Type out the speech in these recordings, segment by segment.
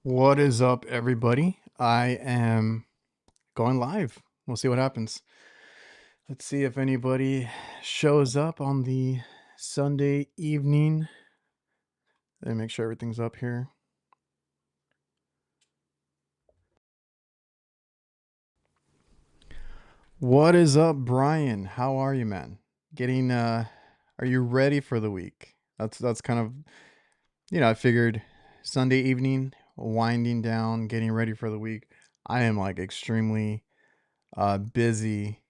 What is up, everybody? I am going live. We'll see what happens. Let's see if anybody shows up on the Sunday evening. Let me make sure everything's up here. What is up, Brian? How are you, man? Are you ready for the week? That's kind of, I figured Sunday evening, winding down, getting ready for the week. I am like extremely busy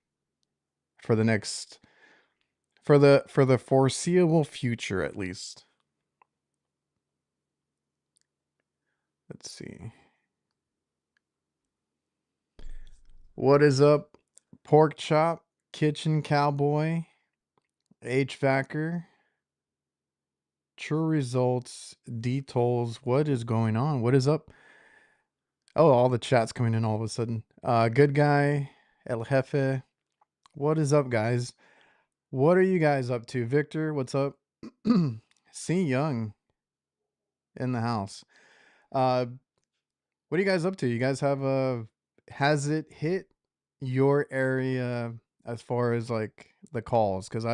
for the next for the foreseeable future, at least. Let's see. What is up, pork chop, kitchen cowboy, HVACer, true results, D-tolls. What is going on? What is up? Oh, all the chats coming in all of a sudden. Good guy, El Jefe. What is up, guys? What are you guys up to? Victor, what's up? C Young in the house. Uh, what are you guys up to? You guys have has it hit your area as far as like the calls? Because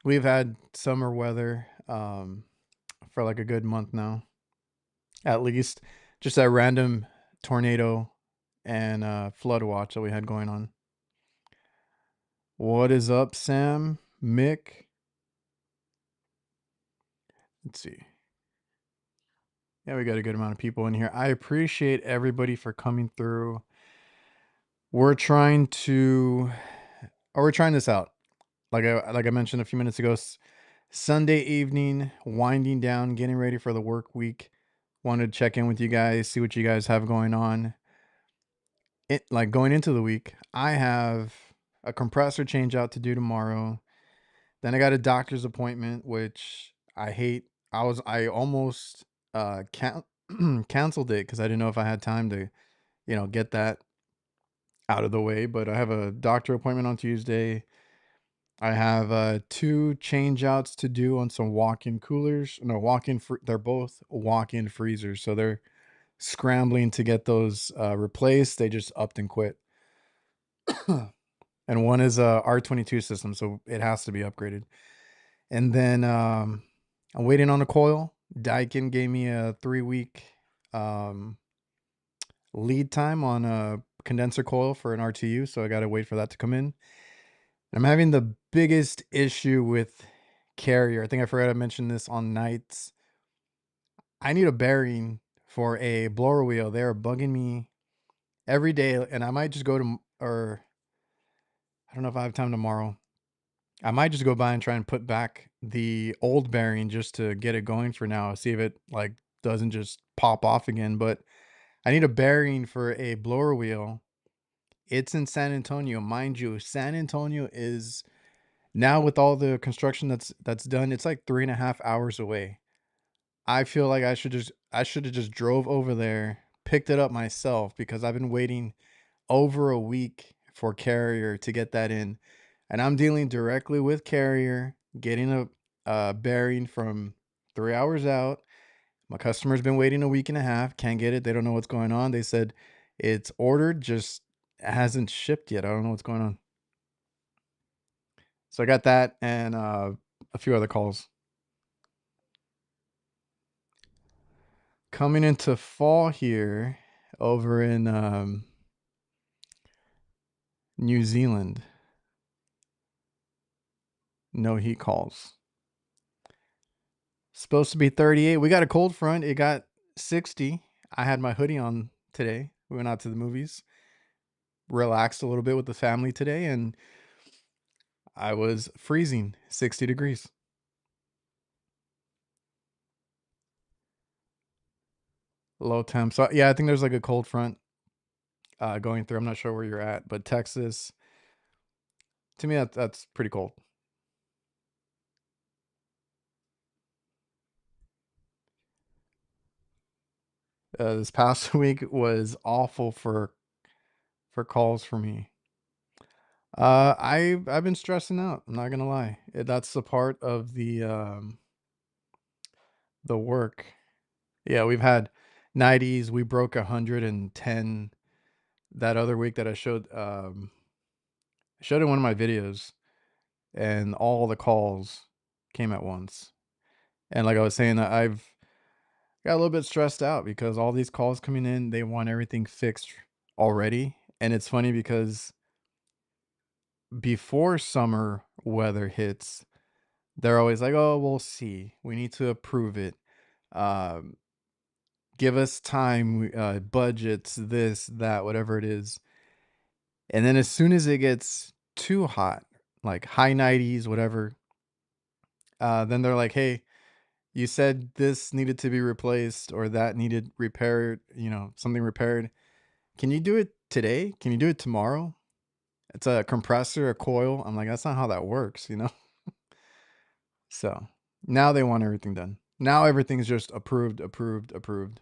we've had summer weather for like a good month now, at least. Just that random tornado and flood watch that we had going on. What is up, Sam? Mick? Let's see. Yeah, we got a good amount of people in here. I appreciate everybody for coming through. We're trying this out. Like I mentioned a few minutes ago, Sunday evening, winding down, getting ready for the work week. Wanted to check in with you guys, see what you guys have going on. Like going into the week, I have a compressor change out to do tomorrow. Then I got a doctor's appointment, which I hate. I almost canceled it because I didn't know if I had time to, get that out of the way. But I have a doctor appointment on Tuesday. I have 2 change outs to do on some walk-in coolers. No, they're both walk-in freezers, so they're scrambling to get those replaced. They just upped and quit. And one is a R22 system, so it has to be upgraded. And then I'm waiting on a coil. Daikin gave me a 3-week lead time on a condenser coil for an RTU, so I got to wait for that to come in. I'm having the biggest issue with Carrier. I think I forgot to mention this on nights. I need a bearing for a blower wheel. They're bugging me every day, and I might just go to, or I don't know if I have time tomorrow. I might just go by and try and put back the old bearing just to get it going for now. See if it like doesn't just pop off again. But I need a bearing for a blower wheel. It's in San Antonio, mind you. San Antonio is now with all the construction that's done. It's like 3.5 hours away. I feel like I should have just drove over there, picked it up myself because I've been waiting over a week for Carrier to get that in. And I'm dealing directly with Carrier, getting a bearing from 3 hours out. My customer's been waiting a week and a half, can't get it. They don't know what's going on. They said it's ordered, just hasn't shipped yet. I don't know what's going on. So I got that and a few other calls. Coming into fall here over in New Zealand. No heat calls. Supposed to be 38. We got a cold front. It got 60. I had my hoodie on today. We went out to the movies. Relaxed a little bit with the family today, and I was freezing, 60 degrees. Low temp. So yeah, I think there's like a cold front going through. I'm not sure where you're at, but Texas, to me, that's pretty cold. This past week was awful for calls for me. I've been stressing out. I'm not gonna lie. That's the part of the work. Yeah, we've had 90s. We broke 110 that other week that I showed in one of my videos, and all the calls came at once. And like I was saying, I've got a little bit stressed out because all these calls coming in, they want everything fixed already. And it's funny because before summer weather hits, they're always like, "Oh, we'll see. We need to approve it. Um, give us time, budgets, this, that, whatever it is." And then as soon as it gets too hot, like high 90s, whatever, then they're like, "Hey, you said this needed to be replaced or that needed repaired, something repaired. Can you do it today? Can you do it tomorrow?" It's a compressor, a coil. I'm like, "That's not how that works?" So now they want everything done. Now everything's just approved, approved, approved.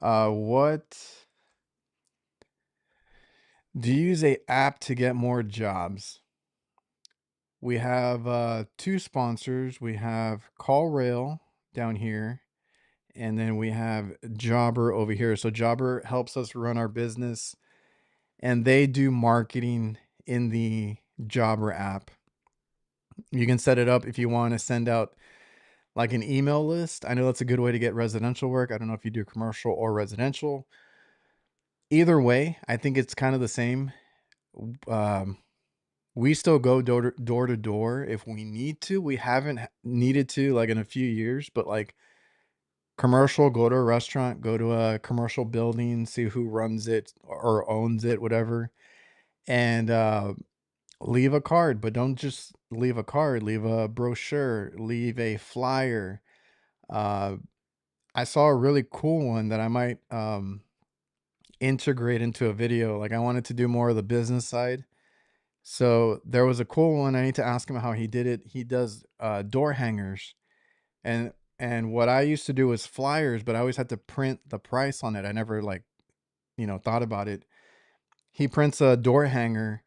What do you use a app to get more jobs? We have two sponsors. We have CallRail down here, and then we have Jobber over here. So Jobber helps us run our business, and they do marketing in the Jobber app. You can set it up if you want to send out like an email list. I know that's a good way to get residential work. I don't know if you do commercial or residential. Either way, I think it's kind of the same. Um, we still go door to door if we need to. We haven't needed to like in a few years, but like commercial, go to a restaurant, go to a commercial building, see who runs it or owns it, whatever, and leave a card. But don't just leave a card. Leave a brochure. Leave a flyer. Uh, I saw a really cool one that I might integrate into a video. Like I wanted to do more of the business side. So there was a cool one. I need to ask him how he did it. He does door hangers. And what I used to do was flyers, but I always had to print the price on it. I never like, thought about it. He prints a door hanger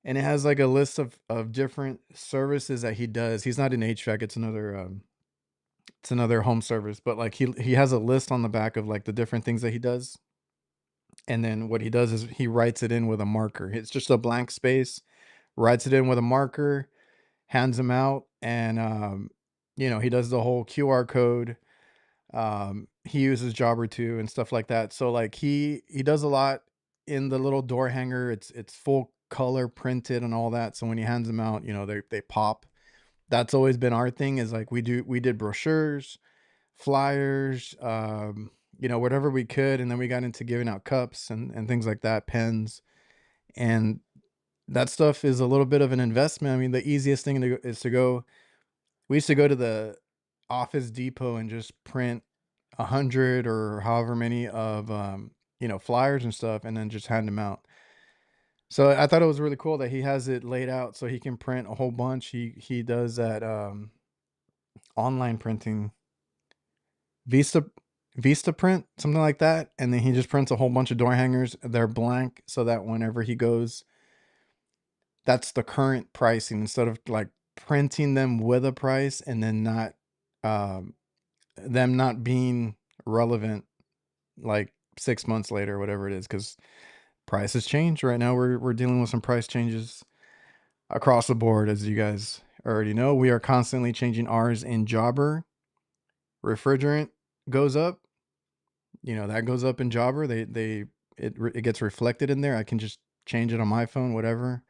and it has like a list of different services that he does. He's not in HVAC, it's another home service, but like he has a list on the back of like the different things that he does. And then what he does is he writes it in with a marker. It's just a blank space, writes it in with a marker, hands them out, and he does the whole QR code. He uses Jobber too and stuff like that. So like he does a lot in the little door hanger. It's full color printed and all that. So when he hands them out, they pop. That's always been our thing is like we did brochures, flyers, whatever we could, and then we got into giving out cups and things like that, pens, and that stuff is a little bit of an investment. I mean, the easiest thing is to go. We used to go to the Office Depot and just print 100 or however many of flyers and stuff, and then just hand them out. So I thought it was really cool that he has it laid out so he can print a whole bunch. He does that online printing, Vista Vista print, something like that, and then he just prints a whole bunch of door hangers. They're blank so that whenever he goes, that's the current pricing instead of like printing them with a price and then not um them not being relevant like 6 months later or whatever it is, because prices change right now. We're dealing with some price changes across the board, as you guys already know. We are constantly changing ours in Jobber. Refrigerant goes up, that goes up in Jobber. It gets reflected in there. I can just change it on my phone, whatever.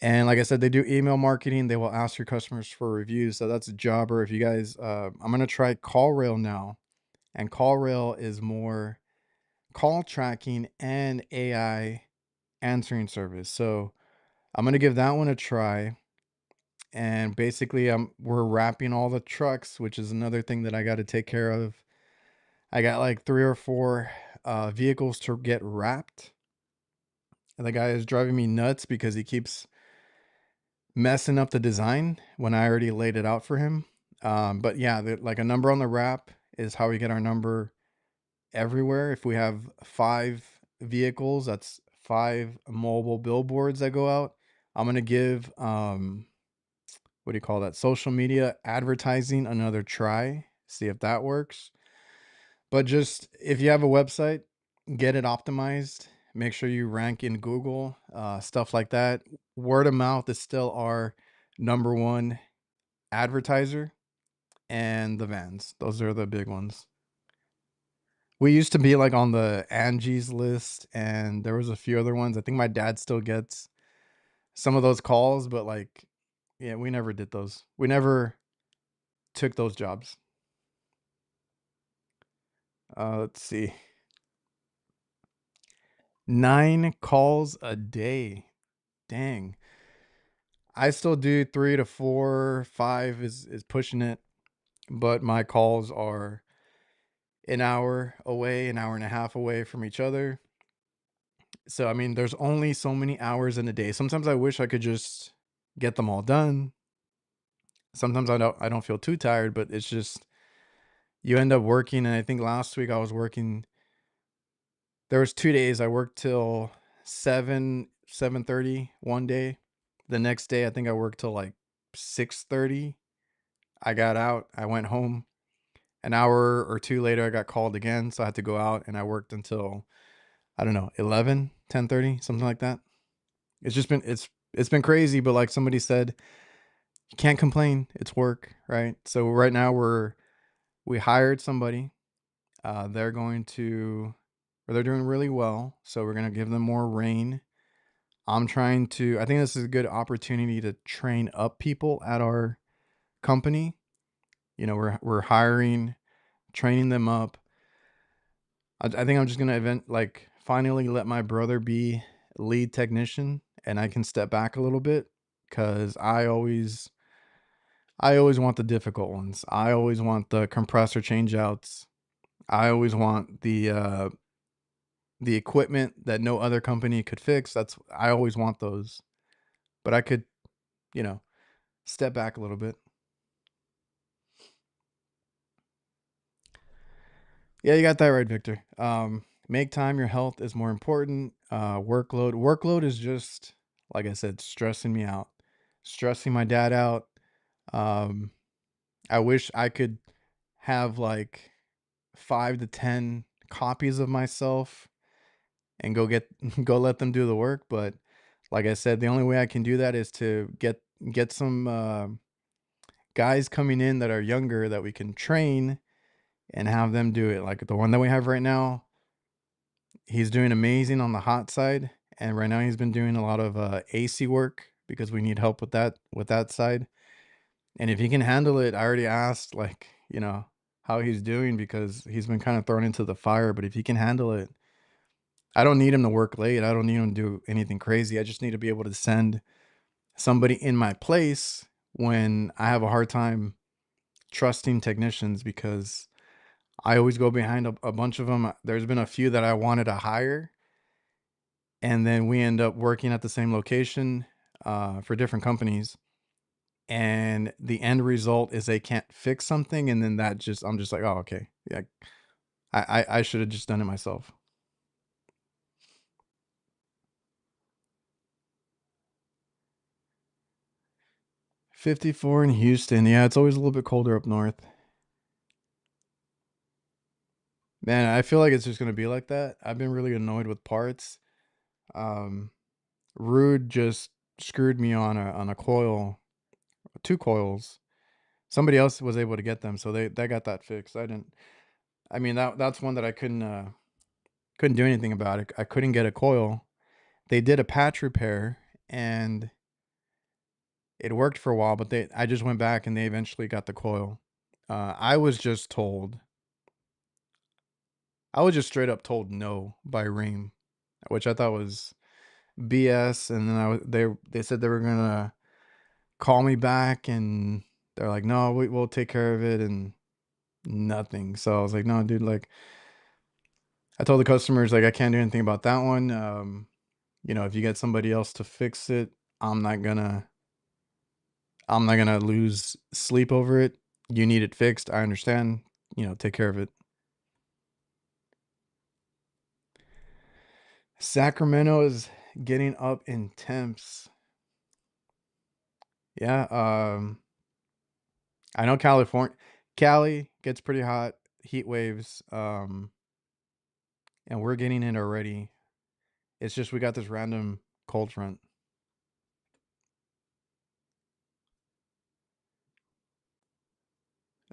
And like I said, they do email marketing. They will ask your customers for reviews. So that's a Jobber. If you guys, I'm gonna try CallRail now, and CallRail is more call tracking and AI answering service. So I'm gonna give that one a try. And basically, we're wrapping all the trucks, which is another thing that I got to take care of. I got like 3 or 4 vehicles to get wrapped. And the guy is driving me nuts because he keeps messing up the design when I already laid it out for him. But yeah, like a number on the wrap is how we get our number everywhere. If we have 5 vehicles, that's 5 mobile billboards that go out. I'm gonna give what do you call that? Social media advertising another try. see if that works. But just if you have a website, get it optimized. Make sure you rank in Google, stuff like that. Word of mouth is still our number one advertiser, and the vans. Those are the big ones. We used to be like on the Angie's list, and there was a few other ones. I think my dad still gets some of those calls, but like, yeah, we never did those. We never took those jobs. Let's see. 9 calls a day. Dang. I still do 3 to 4, 5 is pushing it, but my calls are an hour away, an hour and a half away from each other. So I mean, there's only so many hours in a day. Sometimes I wish I could just get them all done. Sometimes I don't feel too tired, but it's just you end up working. And I think last week I was working. There was 2 days I worked till 7:30 one day. The next day I think I worked till like 6:30. I got out. I went home. An hour or two later, I got called again, so I had to go out, and I worked until I don't know 11, 10:30, something like that. It's been crazy, but like somebody said, you can't complain. It's work, right? So right now we hired somebody. They're going to, or they're doing really well. So we're gonna give them more rain. I'm trying to. I think this is a good opportunity to train up people at our company. You know, we're hiring, training them up. I think I'm just gonna finally let my brother be lead technician, and I can step back a little bit because I always want the difficult ones. I always want the compressor changeouts. I always want the equipment that no other company could fix. I always want those. But I could, you know, step back a little bit. Yeah, you got that right, Victor. Make time. Your health is more important. Workload is just like I said, stressing me out, stressing my dad out. Um, I wish I could have like 5 to 10 copies of myself and go let them do the work. But like I said, the only way I can do that is to get some guys coming in that are younger that we can train and have them do it. Like the one that we have right now, he's doing amazing on the hot side, and right now he's been doing a lot of AC work because we need help with that side. And if he can handle it, I already asked how he's doing because he's been kind of thrown into the fire. But if he can handle it, I don't need him to work late. I don't need him to do anything crazy. I just need to be able to send somebody in my place when I have a hard time trusting technicians because I always go behind a bunch of them. There's been a few that I wanted to hire, and then we end up working at the same location for different companies. And the end result is they can't fix something, and then I'm just like, oh, okay, yeah, I should have just done it myself. 54 in Houston. Yeah, it's always a little bit colder up north. Man, I feel like it's just gonna be like that. I've been really annoyed with parts. Um, Rude just screwed me on a coil, 2 coils. Somebody else was able to get them, so they got that fixed. I didn't. I mean that's one that I couldn't do anything about it. I couldn't get a coil. They did a patch repair and it worked for a while, but I just went back and they eventually got the coil. I was just told I was just straight up told no by Ream, which I thought was BS. And then they said they were gonna call me back, and they're like, "No, we'll take care of it," and nothing. So I was like, "No, dude." Like I told the customers, like I can't do anything about that one. If you get somebody else to fix it, I'm not gonna I'm not gonna lose sleep over it. You need it fixed. I understand. Take care of it. Sacramento is getting up in temps. Yeah, I know Cali gets pretty hot, heat waves, and we're getting it already. It's just we got this random cold front.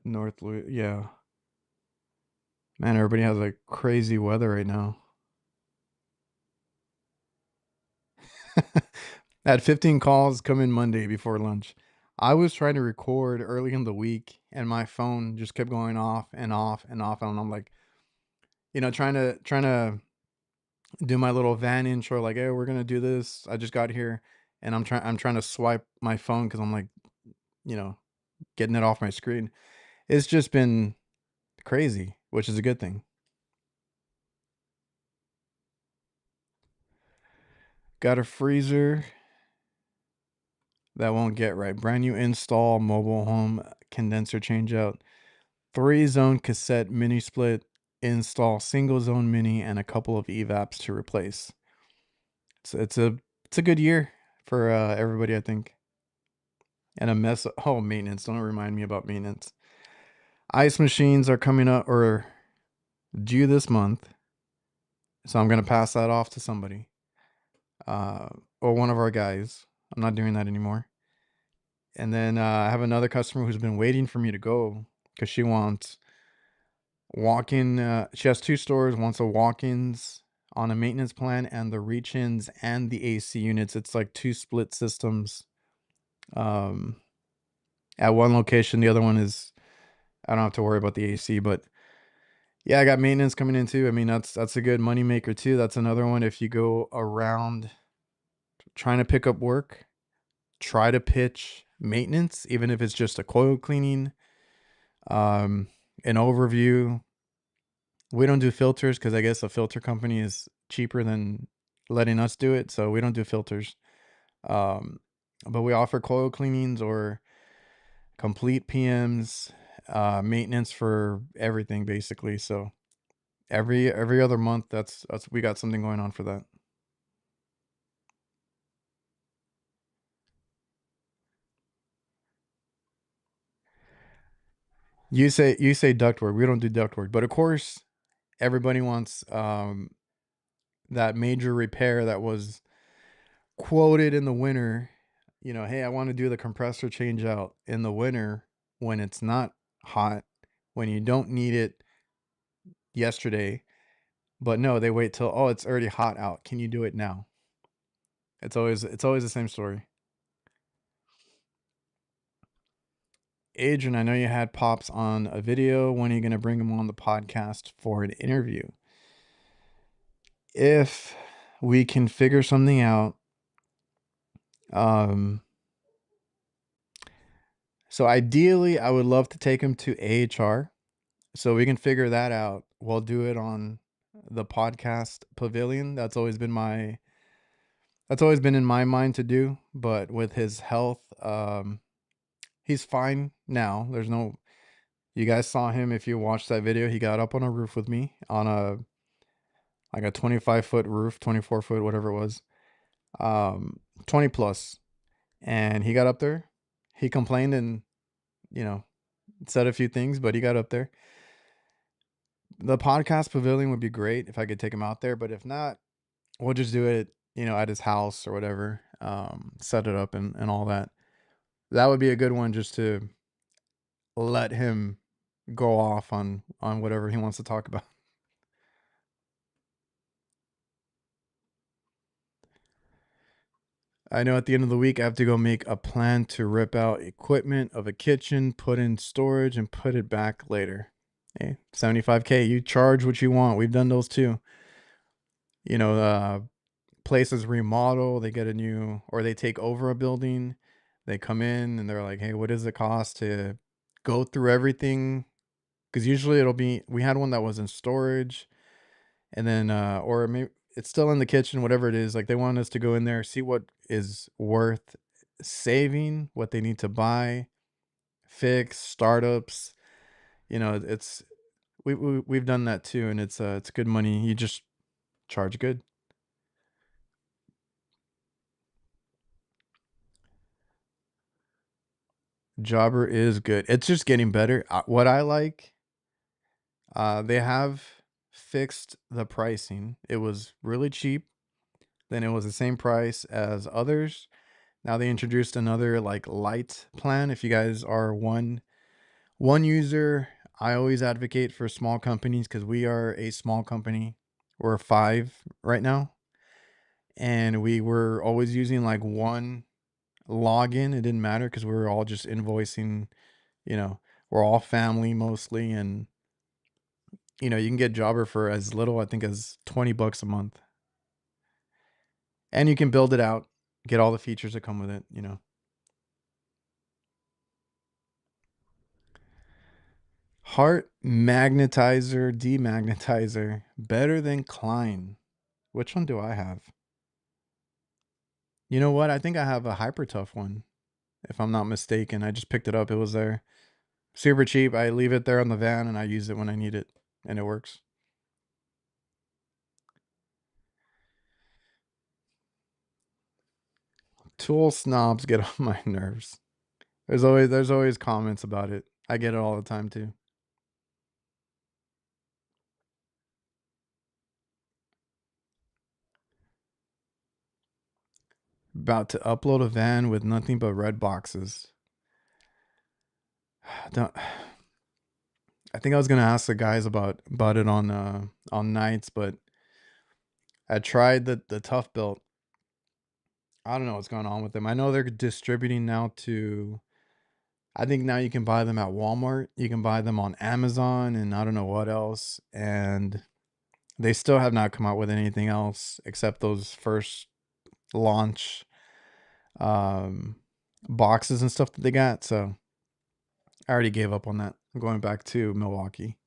Yeah. Man, everybody has like crazy weather right now. I had 15 calls come in Monday before lunch. I was trying to record early in the week and my phone just kept going off and off and off. And I'm like, trying to do my little van intro, like, hey, we're gonna do this. I just got here and I'm trying to swipe my phone because I'm like, you know, getting it off my screen. It's just been crazy, which is a good thing. Got a freezer that won't get right. Brand new install, mobile home condenser change out. 3-zone cassette mini split, install single zone mini, and a couple of evaps to replace. It's a good year for everybody, I think. And a mess. Oh, maintenance! Don't remind me about maintenance. Ice machines are coming up or due this month, so I'm gonna pass that off to somebody, or one of our guys. I'm not doing that anymore. And then I have another customer who's been waiting for me to go because she wants walk-in. She has 2 stores. Wants a walk-ins on a maintenance plan and the reach-ins and the AC units. It's like 2 split systems. Um, at one location, the other one is I don't have to worry about the AC, but yeah, I got maintenance coming in too. I mean, that's a good money maker too. That's another one. If you go around trying to pick up work, try to pitch maintenance, even if it's just a coil cleaning, um, an overview. We don't do filters because I guess a filter company is cheaper than letting us do it, so we don't do filters. Um, but we offer coil cleanings or complete PMs, maintenance for everything basically. So every other month, that's we got something going on for that. You say ductwork. We don't do ductwork, but of course, everybody wants that major repair that was quoted in the winter. Hey, I want to do the compressor change out in the winter when it's not hot, when you don't need it yesterday. But no, they wait till, oh, it's already hot out. Can you do it now? It's always the same story. Adrian, I know you had Pops on a video. When are you going to bring him on the podcast for an interview? If we can figure something out, um, so ideally, I would love to take him to AHR so we can figure that out. We'll do it on the podcast pavilion. That's always been in my mind to do, but with his health, he's fine now. There's no, you guys saw him. If you watched that video, he got up on a roof with me on a, like a 25-foot roof, 24-foot, whatever it was, 20 plus. And he got up there. He complained and, you know, said a few things, but he got up there. The podcast pavilion would be great if I could take him out there, but if not, we'll just do it, at his house or whatever. Set it up and all that. That would be a good one just to let him go off on whatever he wants to talk about. I know at the end of the week I have to go make a plan to rip out equipment of a kitchen, put in storage, and put it back later. Hey, 75K, you charge what you want. We've done those too. Places remodel, they get a new, or they take over a building. They come in and they're like, hey, what does it cost to go through everything? Because usually we had one that was in storage and then, or maybe it's still in the kitchen, whatever it is. Like they want us to go in there, see what is worth saving, what they need to buy, fix, startups. It's, we've done that too. And it's good money. You just charge good. Jobber is good. It's just getting better. What I like, they have fixed the pricing. It was really cheap. Then it was the same price as others. Now they introduced another like light plan. If you guys are one user, I always advocate for small companies because we are a small company. We're five right now, and we were always using like one login. It didn't matter because we were all just invoicing. You know, we're all family mostly, and you can get Jobber for as little, I think, as $20 a month, and you can build it out, get all the features that come with it. Heart magnetizer, demagnetizer, better than Klein. Which one do I have? You know what? I think I have a hyper tough one, if I'm not mistaken. I just picked it up. It was there. Super cheap. I leave it there on the van and I use it when I need it, and it works. Tool snobs get on my nerves. There's always comments about it. I get it all the time too. About to upload a van with nothing but red boxes. Don't, I think I was gonna ask the guys about it on nights, but I tried the tough built. I don't know what's going on with them. I know they're distributing now to. I think now you can buy them at Walmart. You can buy them on Amazon and I don't know what else. And they still have not come out with anything else except those first launch um, boxes and stuff that they got. So I already gave up on that. I'm going back to Milwaukee.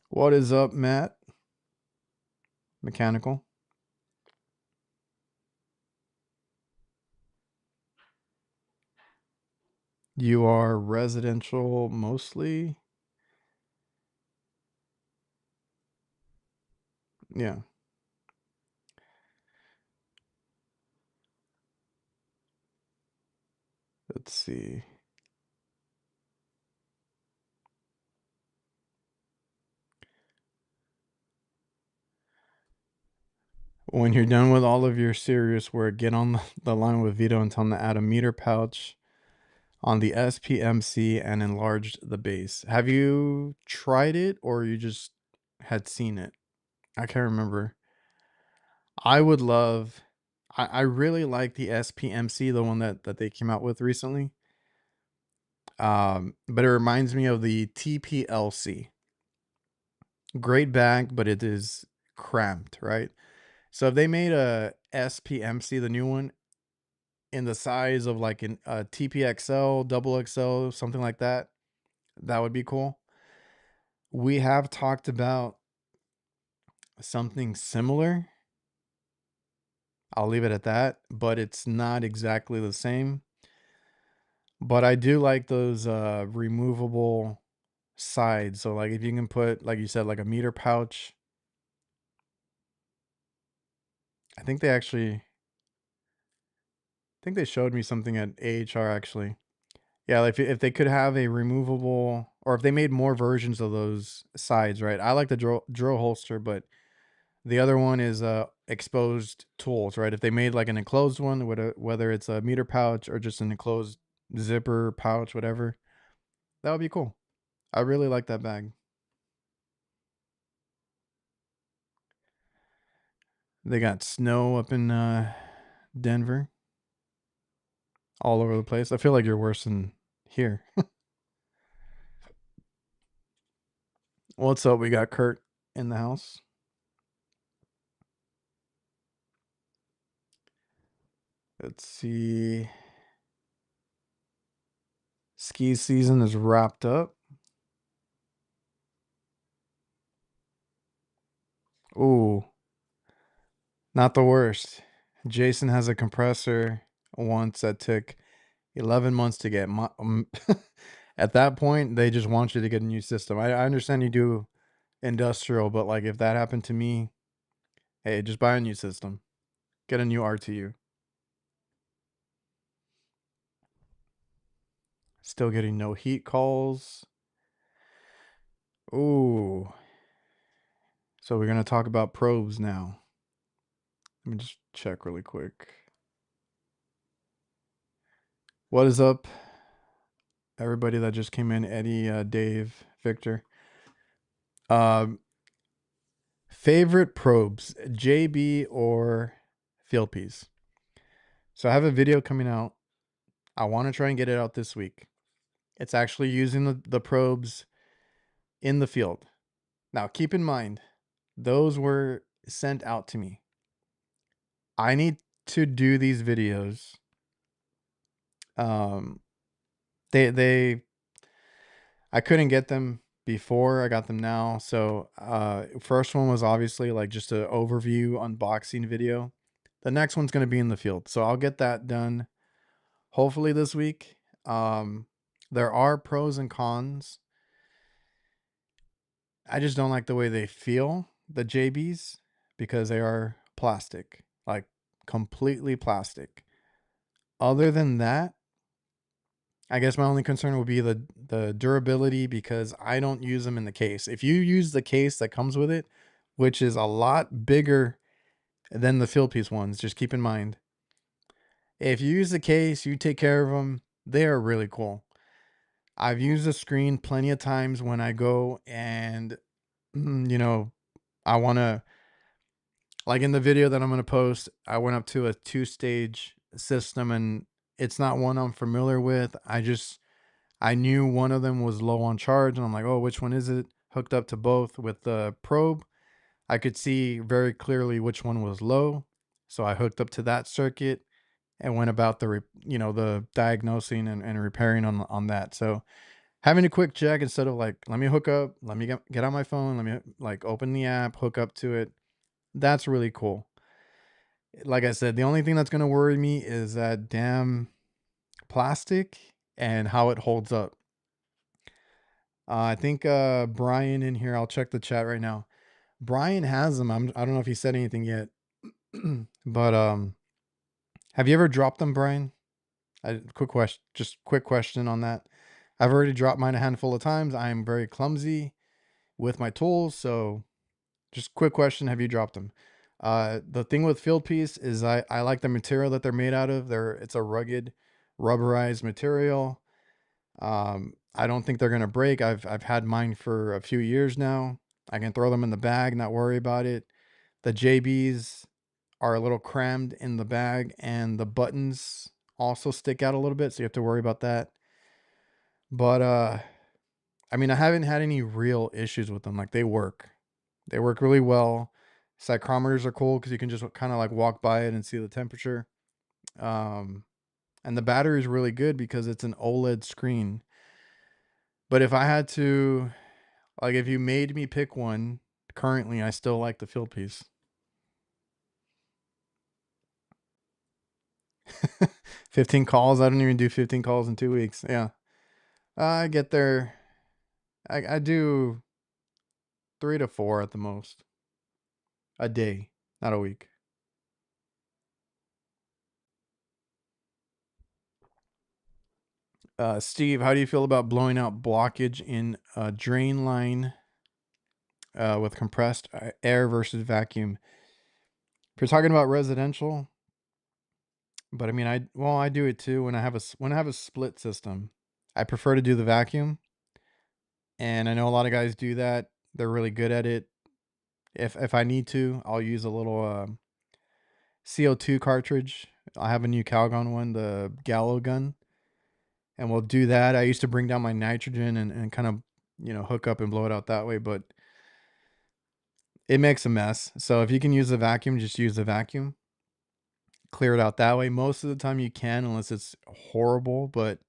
What is up, Matt? Mechanical. You are residential mostly. Yeah. Let's see. When you're done with all of your serious work, get on the line with VETO and tell them to add a meter pouch on the SPMC and enlarge the base. Have you tried it or you just had seen it? I can't remember. I would love, I really like the SPMC, the one that they came out with recently. But it reminds me of the TPLC. Great bag, but it is cramped, right? So if they made a SPMC, the new one, in the size of like a TPXL, double XL, something like that, that would be cool. We have talked about something similar. I'll leave it at that, but it's not exactly the same. But I do like those removable sides. So like if you can put, like you said, like a meter pouch. I think they actually I think they showed me something at AHR actually. Yeah, like if they could have a removable, or if they made more versions of those sides, right? I like the drill holster, but the other one is exposed tools, right? If they made like an enclosed one, whether it's a meter pouch or just an enclosed zipper pouch, whatever, that would be cool. I really like that bag. They got snow up in Denver, all over the place. I feel like you're worse than here. What's up? We got Kurt in the house. Let's see. Ski season is wrapped up. Ooh, not the worst. Jason has a compressor once that took 11 months to get. At that point, they just want you to get a new system. I understand you do industrial, but like if that happened to me, hey, just buy a new system. Get a new RTU. Still getting no heat calls. Ooh. So we're going to talk about probes now. Let me just check really quick. What is up, everybody that just came in? Eddie, Dave, Victor. Favorite probes, JB or field piece? So I have a video coming out. I want to try and get it out this week. It's actually using the probes in the field. Now, keep in mind, those were sent out to me. I need to do these videos. They I couldn't get them before. I got them now. So, first one was obviously like just an overview unboxing video. The next one's going to be in the field. So I'll get that done hopefully this week. There are pros and cons. I just don't like the way they feel, the JBs, because they are plastic, like completely plastic. Other than that, I guess my only concern would be the durability, because I don't use them in the case. If you use the case that comes with it, which is a lot bigger than the field piece ones, just keep in mind, if you use the case, you take care of them, they are really cool. I've used the screen plenty of times when I go and, I want to, like in the video that I'm going to post, I went up to a 2-stage system and it's not one I'm familiar with. I knew one of them was low on charge and I'm like, oh, which one is it? Hooked up to both with the probe. I could see very clearly which one was low. So I hooked up to that circuit and went about the diagnosing and repairing on that. So having a quick check instead of like, let me hook up, let me get on my phone, let me like open the app, hook up to it. That's really cool. Like I said, the only thing that's going to worry me is that damn plastic and how it holds up. I think Brian in here, I'll check the chat right now. Brian has them. I don't know if he said anything yet. But have you ever dropped them, Brian? Quick question on that. I've already dropped mine a handful of times. I'm very clumsy with my tools, so just quick question, have you dropped them? The thing with field piece is I like the material that they're made out of. It's a rugged, rubberized material. I don't think they're gonna break. I've had mine for a few years now. I can throw them in the bag, not worry about it. The JBs are a little crammed in the bag, and the buttons also stick out a little bit, so you have to worry about that. But I mean, I haven't had any real issues with them. Like they work really well. Psychrometers are cool because you can just kind of like walk by it and see the temperature. And the battery is really good because it's an OLED screen. But if I had to, like, if you made me pick one, currently, I still like the field piece. 15 calls. I don't even do 15 calls in 2 weeks. Yeah. I get there. I do 3 to 4 at the most a day, not a week. Steve, how do you feel about blowing out blockage in a drain line with compressed air versus vacuum? If you're talking about residential, but I mean, I do it too when I have a split system. I prefer to do the vacuum, and I know a lot of guys do that. They're really good at it. If I need to, I'll use a little CO2 cartridge. I have a new Calgon one, the Gallo gun, and we'll do that. I used to bring down my nitrogen and kind of, hook up and blow it out that way, but it makes a mess. So if you can use the vacuum, just use the vacuum. Clear it out that way. Most of the time you can, unless it's horrible, but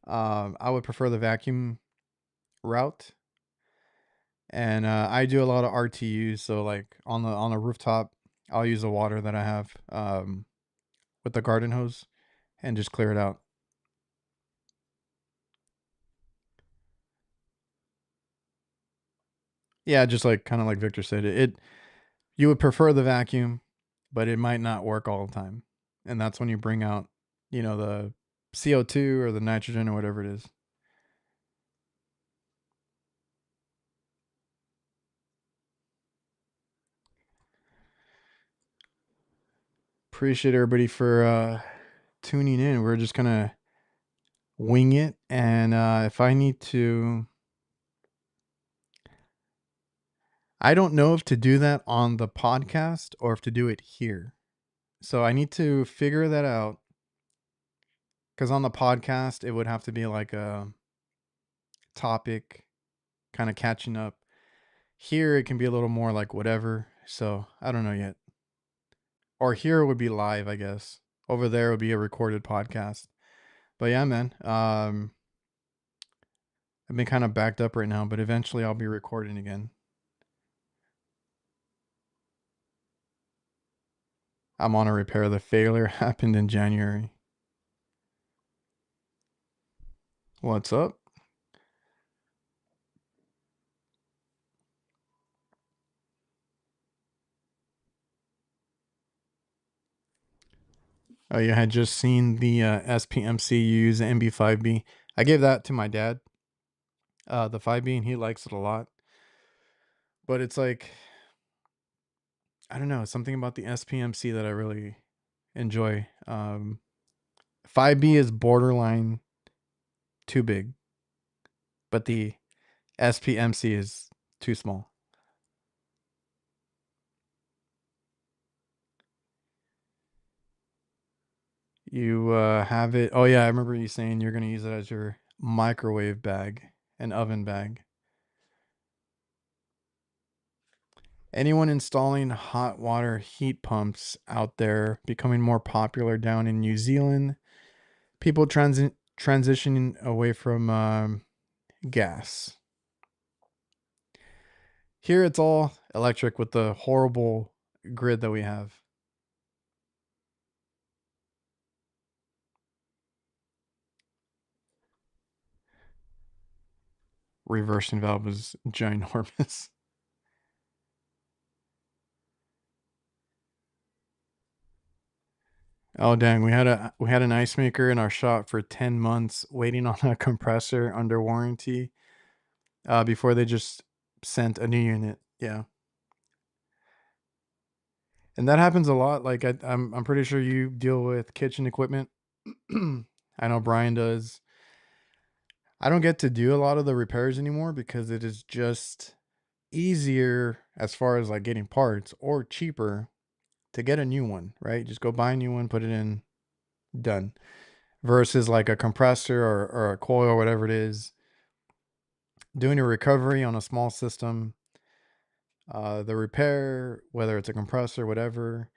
I would prefer the vacuum route. And I do a lot of RTUs, so like on the rooftop, I'll use the water that I have with the garden hose and just clear it out. Yeah, just like kind of like Victor said, you would prefer the vacuum, but it might not work all the time. And that's when you bring out, the CO2 or the nitrogen or whatever it is. appreciate everybody for tuning in. We're just gonna wing it, and if I need to, I don't know if to do that on the podcast or if to do it here. So I need to figure that out because on the podcast it would have to be like a topic, kind of catching up. Here it can be a little more like whatever. So I don't know yet. Or here it would be live, I guess. Over there would be a recorded podcast. But yeah, man. I've been kind of backed up right now, but eventually I'll be recording again. I'm on a repair. The failure happened in January. What's up? Oh, you had just seen the SPMC use the MB5B. I gave that to my dad, the 5B, and he likes it a lot. But it's like, I don't know, something about the SPMC that I really enjoy. 5B is borderline too big, but the SPMC is too small. You have it. Oh, yeah, I remember you saying you're going to use it as your microwave bag, an oven bag. Anyone installing hot water heat pumps out there becoming more popular down in New Zealand? People transitioning away from gas. Here it's all electric with the horrible grid that we have. Reversing valve is ginormous. Oh dang, we had an ice maker in our shop for 10 months waiting on a compressor under warranty before they just sent a new unit. Yeah. And that happens a lot. Like I'm pretty sure you deal with kitchen equipment. I know Brian does. I don't get to do a lot of the repairs anymore because it is just easier as far as like getting parts or cheaper to get a new one, right? Just go buy a new one, put it in, done. Versus like a compressor or a coil or whatever it is, doing a recovery on a small system, the repair, whether it's a compressor, whatever,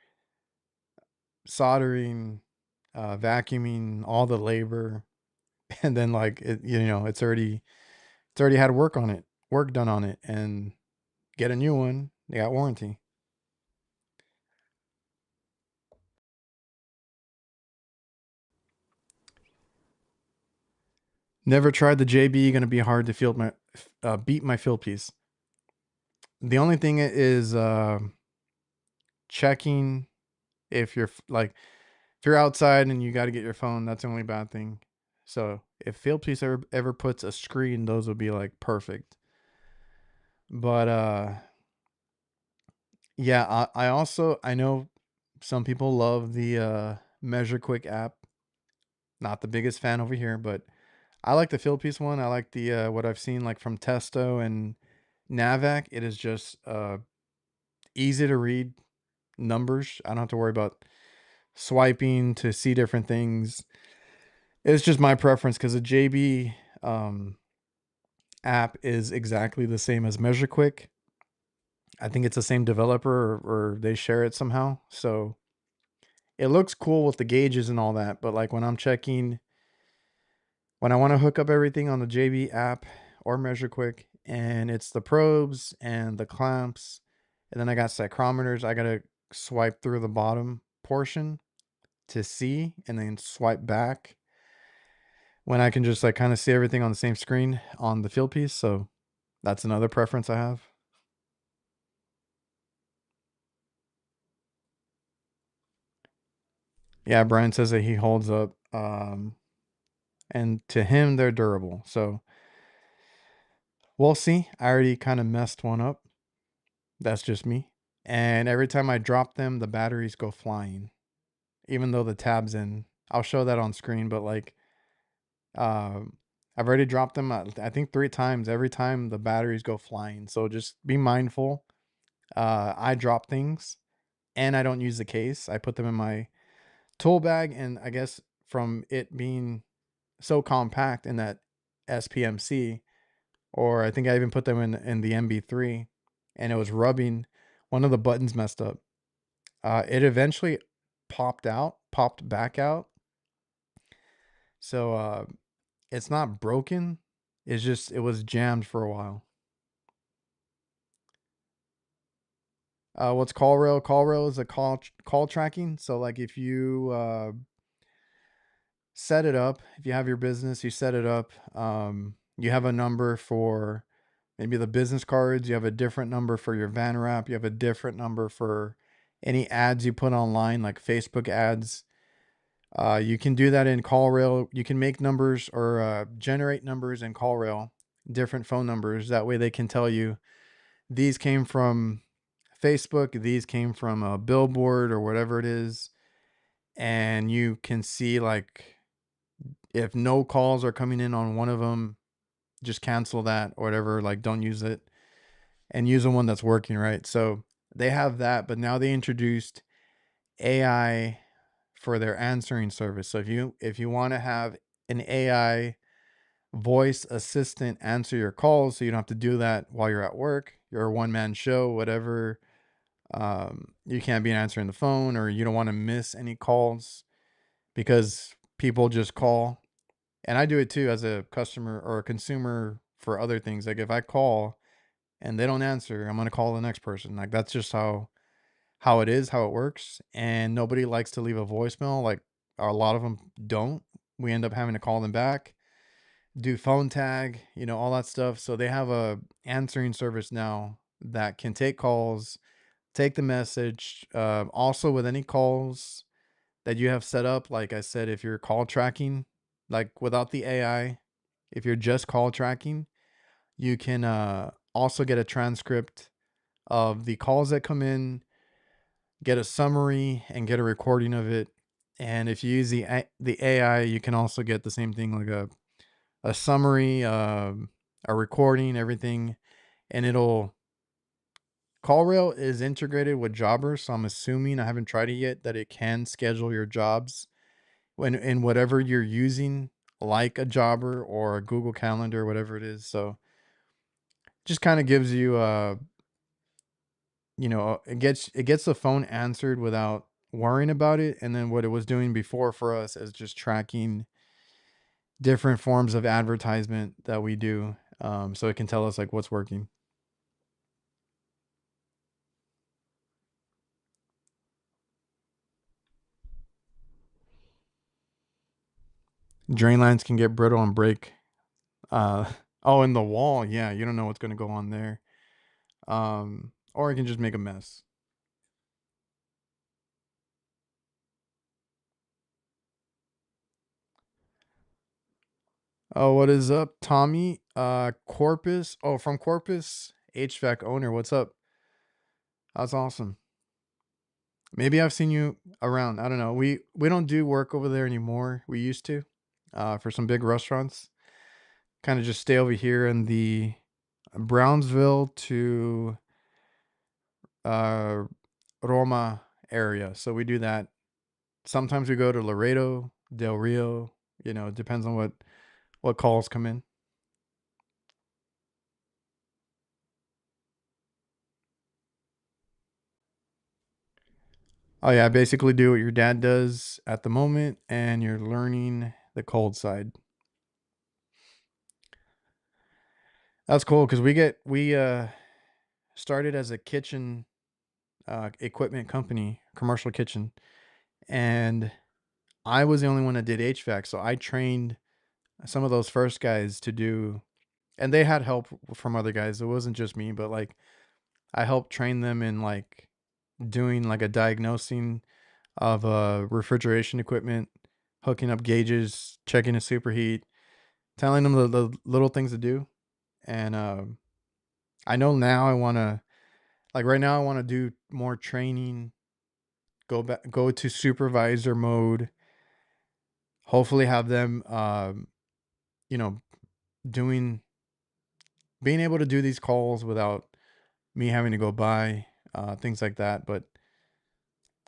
soldering, vacuuming, all the labor, and then like it's already had work done on it, and get a new one. They got warranty. Never tried the JB. Going to be hard to beat my field piece. The only thing is checking if you're like if you're outside and you got to get your phone. That's the only bad thing. So if field piece ever puts a screen, those would be like perfect. But yeah, I also I know some people love the Measure Quick app. Not the biggest fan over here, but I like the field piece one. I like the what I've seen like from Testo and Navac. It is just easy to read numbers. I don't have to worry about swiping to see different things. It's just my preference because the JB app is exactly the same as MeasureQuick. I think it's the same developer or they share it somehow. So it looks cool with the gauges and all that. But like when I want to hook up everything on the JB app or MeasureQuick, and it's the probes and the clamps, and then I got psychrometers, I got to swipe through the bottom portion to see and then swipe back when I can just like kind of see everything on the same screen on the field piece. So that's another preference I have. Yeah, Brian says that he holds up. And to him, they're durable. So we'll see. I already kind of messed one up. That's just me. And every time I drop them, the batteries go flying. even though the tab's in. I'll show that on screen, but like, um, I've already dropped them, I think 3 times. Every time the batteries go flying. So just be mindful. I drop things and I don't use the case. I put them in my tool bag, and I guess from it being so compact in that SPMC, or I think I even put them in the MB3, and it was rubbing. One of the buttons messed up. It eventually popped back out. So it's not broken. It's just it was jammed for a while. What's CallRail? CallRail is a call tracking. So like if you set it up, if you have your business, you set it up. You have a number for maybe the business cards. You have a different number for your van wrap. You have a different number for any ads you put online, like Facebook ads. You can do that in CallRail. You can make numbers or generate numbers in CallRail, different phone numbers. That way they can tell you these came from Facebook, these came from a billboard or whatever it is. And you can see like if no calls are coming in on one of them, just cancel that or whatever. Like don't use it and use the one that's working, right? So they have that, but now they introduced AI for their answering service. So if you want to have an AI voice assistant answer your calls, so you don't have to do that while you're at work, you're a one-man show, whatever. You can't be answering the phone, or you don't want to miss any calls because people just call. And I do it too as a customer or a consumer for other things. Like if I call and they don't answer, I'm gonna call the next person. Like that's just how it is, how it works. And nobody likes to leave a voicemail. Like a lot of them don't. We end up having to call them back, do phone tag, all that stuff. So they have a answering service now that can take calls, take the message. Also with any calls that you have set up, like I said, if you're call tracking, like without the AI, if you're just call tracking, you can also get a transcript of the calls that come in, get a summary, and get a recording of it. And if you use the AI, you can also get the same thing, like a summary, a recording, everything, and it'll. CallRail is integrated with Jobbers, so I'm assuming, I haven't tried it yet, that it can schedule your jobs when in whatever you're using, like a Jobber or a Google Calendar, whatever it is. So just kind of gives you it gets the phone answered without worrying about it. And then what it was doing before for us is just tracking different forms of advertisement that we do, so it can tell us like what's working. Drain lines can get brittle and break. uh oh, in the wall, yeah, you don't know what's going to go on there. Or it can just make a mess. Oh, what is up, Tommy? Corpus. Oh, from Corpus HVAC owner. What's up? That's awesome. Maybe I've seen you around. I don't know. We don't do work over there anymore. We used to, for some big restaurants. Kind of just stay over here in the Brownsville to uh Roma area. So we do that. Sometimes we go to Laredo, Del Rio. It depends on what calls come in. Oh yeah, basically do what your dad does at the moment, and you're learning the cold side. That's cool because we started as a kitchen equipment company, commercial kitchen, and I was the only one that did HVAC. So I trained some of those first guys to do, and they had help from other guys. It wasn't just me, but like I helped train them in like doing like a diagnosing of refrigeration equipment, hooking up gauges, checking a superheat, telling them the little things to do. And I know now I want to, like right now, I want to do more training go to supervisor mode, hopefully have them, you know, doing being able to do these calls without me having to go by, things like that. But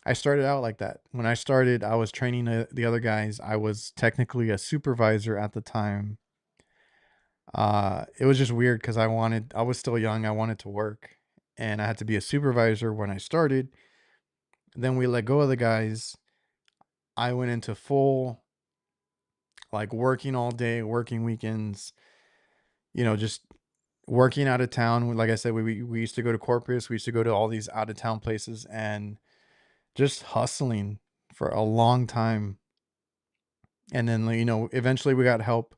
I started out like that. When I started, I was training the other guys. I was technically a supervisor at the time. It was just weird because I was still young. I wanted to work and I had to be a supervisor when I started. Then we let go of the guys. I went into full, like, working all day, working weekends, just working out of town. Like I said, we used to go to Corpus. We used to go to all these out of town places and just hustling for a long time. And then, eventually we got help.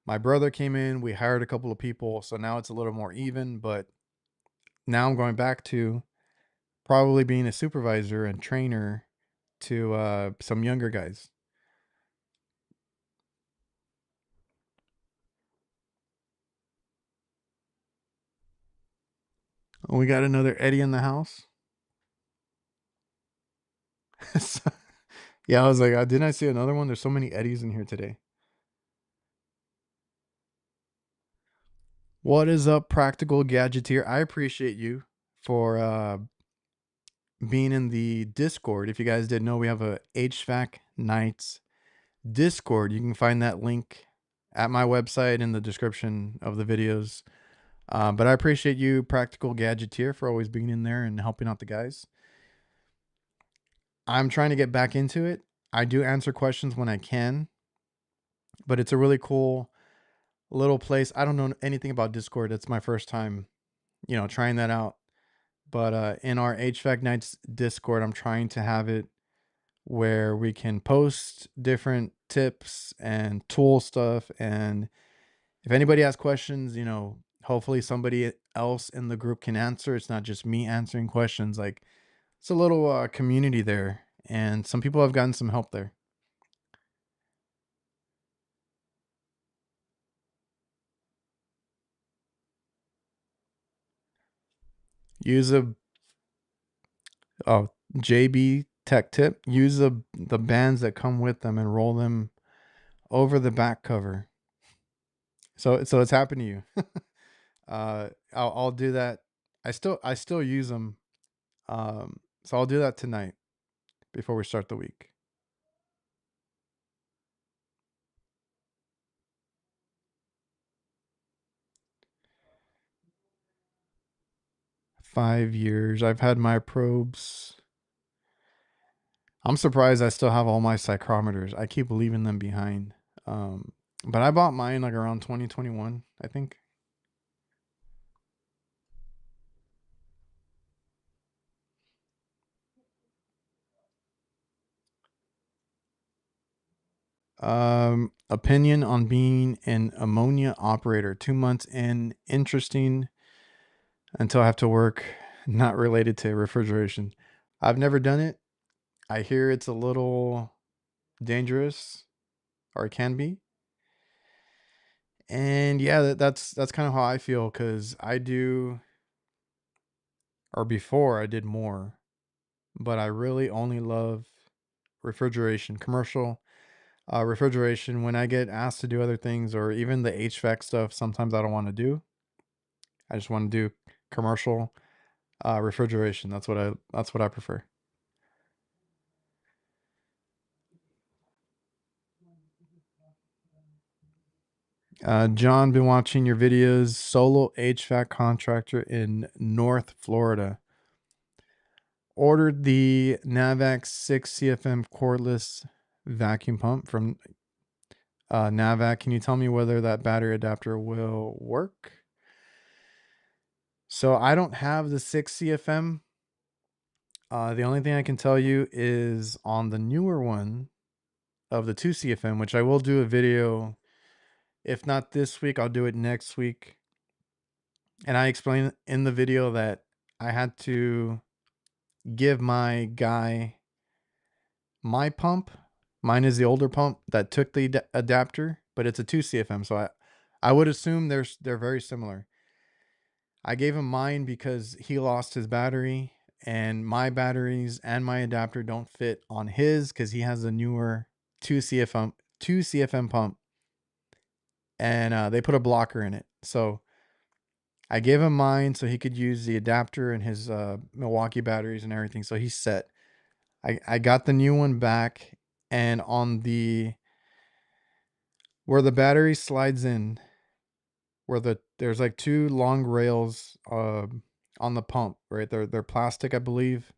My brother came in, we hired a couple of people. So now it's a little more even, but now I'm going back to probably being a supervisor and trainer to some younger guys. We got another Eddie in the house. So- yeah, I was like, didn't I see another one? There's so many Eddies in here today. What is up, Practical Gadgeteer? I appreciate you for being in the Discord. If you guys didn't know, we have a HVAC Nights Discord. You can find that link at my website in the description of the videos. But I appreciate you, Practical Gadgeteer, for always being in there and helping out the guys. I'm trying to get back into it. I do answer questions when I can, but it's a really cool little place. I don't know anything about Discord. It's my first time, trying that out. But in our HVAC Nights Discord, I'm trying to have it where we can post different tips and tool stuff. And if anybody has questions, hopefully somebody else in the group can answer. It's not just me answering questions. Like, it's a little community there. And some people have gotten some help there. Use a Oh, JB Tech tip: use the bands that come with them and roll them over the back cover. So it's happened to you. I'll do that. I still use them. So I'll do that tonight before we start the week. 5 years. I've had my probes. I'm surprised I still have all my psychrometers. I keep leaving them behind. Um, but I bought mine like around 2021, I think. Opinion on being an ammonia operator. 2 months in. Interesting until I have to work. Not related to refrigeration. I've never done it. I hear it's a little dangerous, or it can be. And yeah, that's kind of how I feel, because I do, or before I did more, but I really only love refrigeration, commercial refrigeration. When I get asked to do other things, or even the HVAC stuff, sometimes I don't want to do. I just want to do commercial refrigeration. That's what I prefer. John, been watching your videos. Solo HVAC contractor in North Florida. Ordered the Navax 6 CFM cordless vacuum pump from Navac. Can you tell me whether that battery adapter will work? So I don't have the 6 CFM. The only thing I can tell you is on the newer one of the 2 CFM, which I will do a video. If not this week, I'll do it next week. And I explained in the video that I had to give my guy my pump. Mine is the older pump that took the adapter, but it's a 2 CFM. So I would assume they're very similar. I gave him mine because he lost his battery and my batteries and my adapter don't fit on his because he has a newer 2 CFM pump, and they put a blocker in it. So I gave him mine so he could use the adapter and his Milwaukee batteries and everything. So he's set. I got the new one back, and on the where the battery slides in, where there's like two long rails on the pump, right? They're plastic, I believe,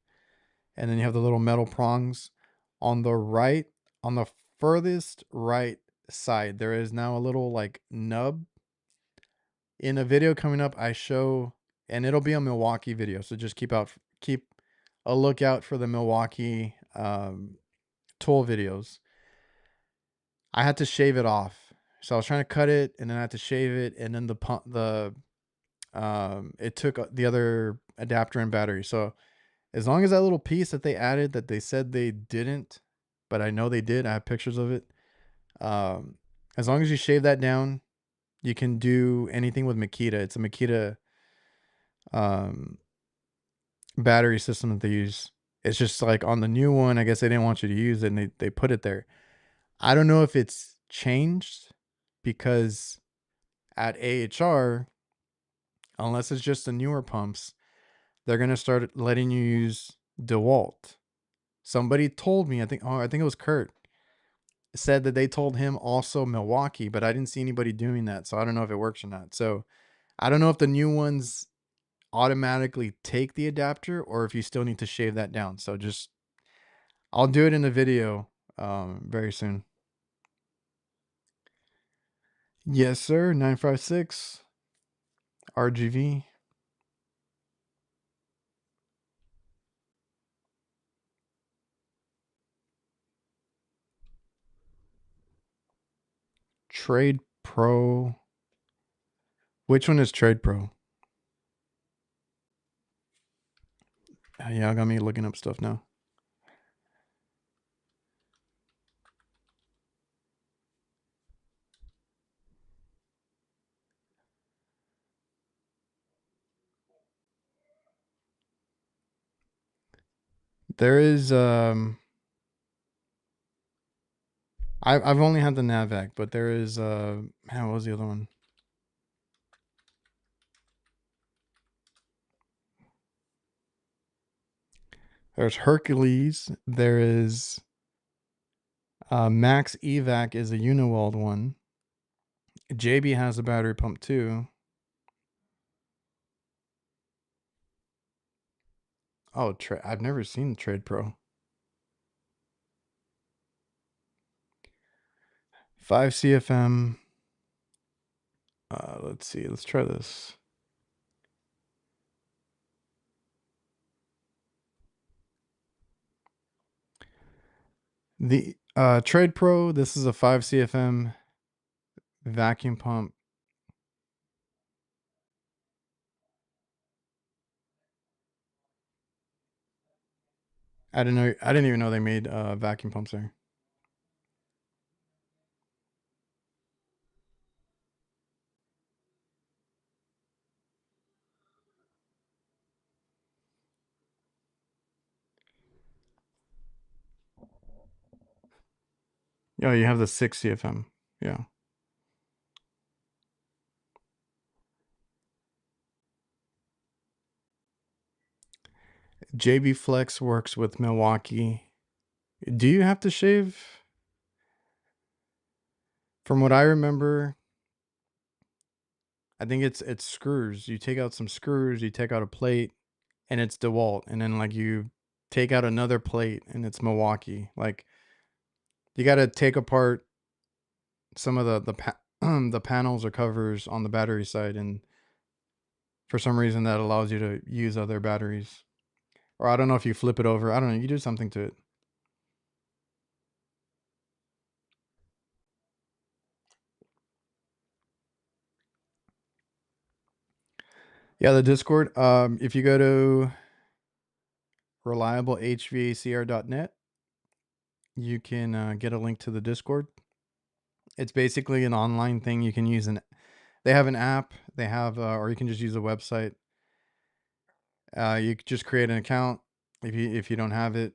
and then you have the little metal prongs on the right, on the furthest right side. There is now a little like nub. In a video coming up, I show, and it'll be a Milwaukee video, so just keep a lookout for the Milwaukee tool videos. I had to shave it off, so I was trying to cut it, and then I had to shave it, and then it took the other adapter and battery. So as long as that little piece that they added that they said they didn't, but I know they did, I have pictures of it. Um, as long as you shave that down, you can do anything with Makita. It's a Makita um, battery system that they use. It's just like on the new one, I guess they didn't want you to use it, and they put it there. I don't know if it's changed because at AHR, unless it's just the newer pumps, they're gonna start letting you use DeWalt. Somebody told me, I think it was Kurt, said that they told him also Milwaukee, but I didn't see anybody doing that, so I don't know if it works or not. So I don't know if the new ones automatically take the adapter or if you still need to shave that down. So just I'll do it in a video very soon. Yes, sir. 956 RGV. Trade Pro. Which one is Trade Pro? Yeah, I got me looking up stuff now. There is I've only had the Navac, but there is man, what was the other one? There's Hercules. There is Max Evac is a Uniweld one. JB has a battery pump too. Oh, I've never seen Trade Pro. 5 CFM. Let's see. Let's try this. The Trade Pro. This is a 5 CFM vacuum pump. I didn't know. I didn't even know they made vacuum pumps there. Oh, you have the 6 CFM. Yeah. JB Flex works with Milwaukee. Do you have to shave? From what I remember, I think it's screws. You take out some screws, you take out a plate, and it's DeWalt, and then like you take out another plate, and it's Milwaukee. Like you got to take apart some of the panels or covers on the battery side, and for some reason that allows you to use other batteries. Or I don't know if you flip it over. I don't know. You do something to it. Yeah, the Discord. If you go to reliablehvacr.net, you can get a link to the Discord. It's basically an online thing. You can use they have an app. They have, or you can just use a website. You could just create an account if you don't have it,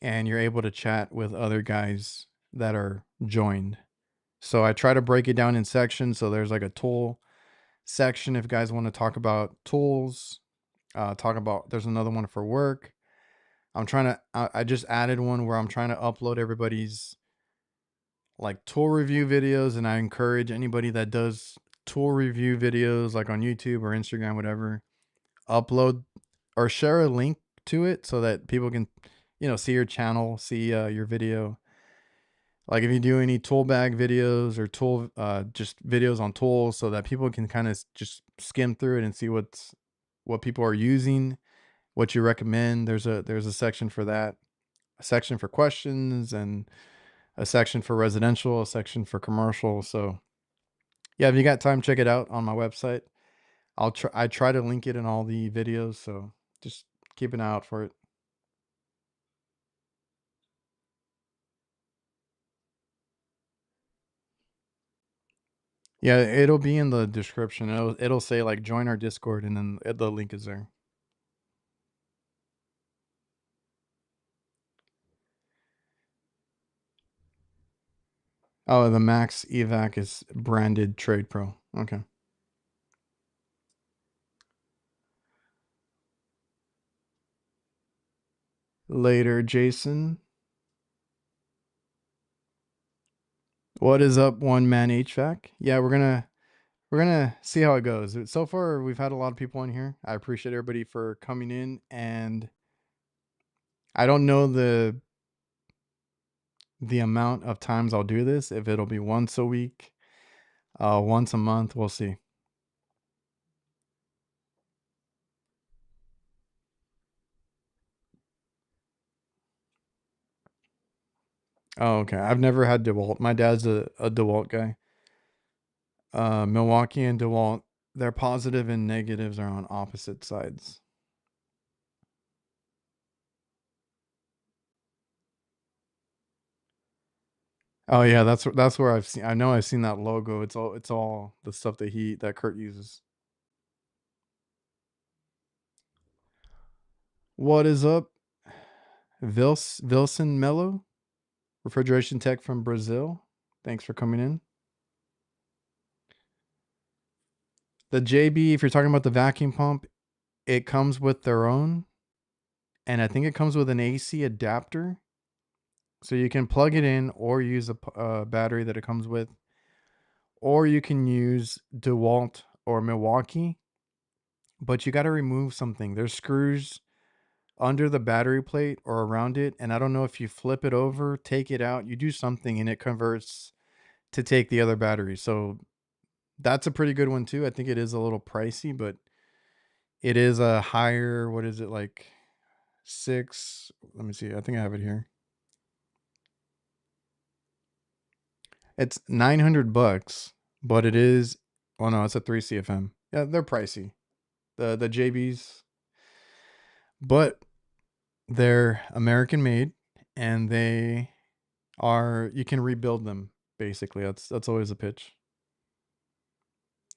and you're able to chat with other guys that are joined. So I try to break it down in sections. So there's like a tool section if guys want to talk about tools. There's another one for work. I just added one where I'm trying to upload everybody's like tool review videos, and I encourage anybody that does tool review videos like on YouTube or Instagram, whatever, upload or share a link to it so that people can, see your channel, see your video. Like if you do any tool bag videos or just videos on tools, so that people can kind of just skim through it and see what people are using, what you recommend. There's a section for that, a section for questions, and a section for residential, a section for commercial. So yeah, if you got time, check it out on my website. I try to link it in all the videos, so just keep an eye out for it. Yeah, it'll be in the description. It'll say like join our Discord, and then the link is there. Oh, the Max evac is branded Trade Pro. Okay. Later, Jason. What is up, one man HVAC? Yeah, we're gonna see how it goes. So far, we've had a lot of people on here. I appreciate everybody for coming in, and I don't know the amount of times I'll do this. If it'll be once a week, once a month, we'll see. Oh, okay. I've never had DeWalt. My dad's a DeWalt guy. Milwaukee and DeWalt, their positive and negatives are on opposite sides. Oh yeah, that's where I've seen. I know I've seen that logo. It's all the stuff that Kurt uses. What is up, Vilson Mello, refrigeration tech from Brazil? Thanks for coming in. The JB, if you're talking about the vacuum pump, it comes with their own, and I think it comes with an AC adapter, so you can plug it in or use a battery that it comes with, or you can use DeWalt or Milwaukee, but you got to remove something. There's screws under the battery plate or around it, and I don't know if you flip it over, take it out, you do something, and it converts to take the other battery. So that's a pretty good one too. I think it is a little pricey, but it is a higher, what is it, like six? Let me see. I think I have it here. It's $900, but it is, oh no, it's a 3 CFM. Yeah, they're pricey. The JBs, but they're American made, and you can rebuild them basically. That's always a pitch.